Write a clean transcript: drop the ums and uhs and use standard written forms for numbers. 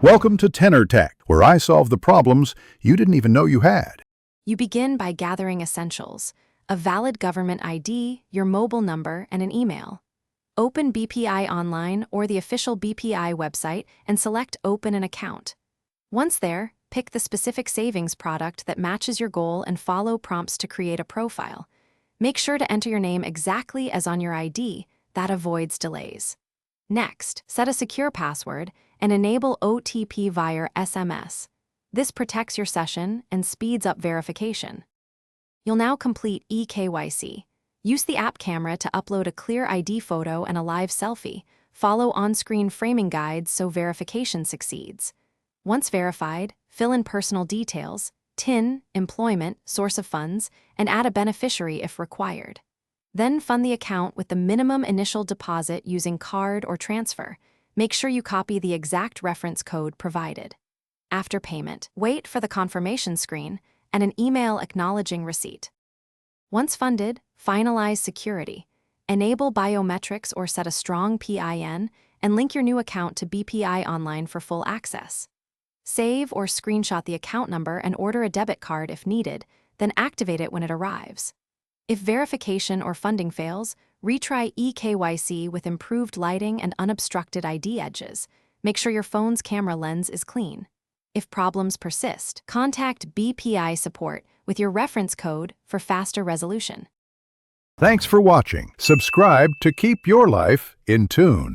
Welcome to Tenor Tech, where I solve the problems you didn't even know you had. You begin by gathering essentials: a valid government ID, your mobile number, and an email. Open BPI Online or the official BPI website and select Open an Account. Once there, pick the specific savings product that matches your goal and follow prompts to create a profile. Make sure to enter your name exactly as on your ID. That avoids delays. Next, set a secure password and enable OTP via SMS. This protects your session and speeds up verification. You'll now complete eKYC. Use the app camera to upload a clear ID photo and a live selfie. Follow on-screen framing guides so verification succeeds. Once verified, fill in personal details, TIN, employment, source of funds, and add a beneficiary if required. Then fund the account with the minimum initial deposit using card or transfer. Make sure you copy the exact reference code provided. After payment, wait for the confirmation screen and an email acknowledging receipt. Once funded, finalize security. Enable biometrics or set a strong PIN, and link your new account to BPI Online for full access. Save or screenshot the account number and order a debit card if needed, then activate it when it arrives. If verification or funding fails, retry eKYC with improved lighting and unobstructed ID edges. Make sure your phone's camera lens is clean. If problems persist, contact BPI support with your reference code for faster resolution. Thanks for watching. Subscribe to keep your life in tune.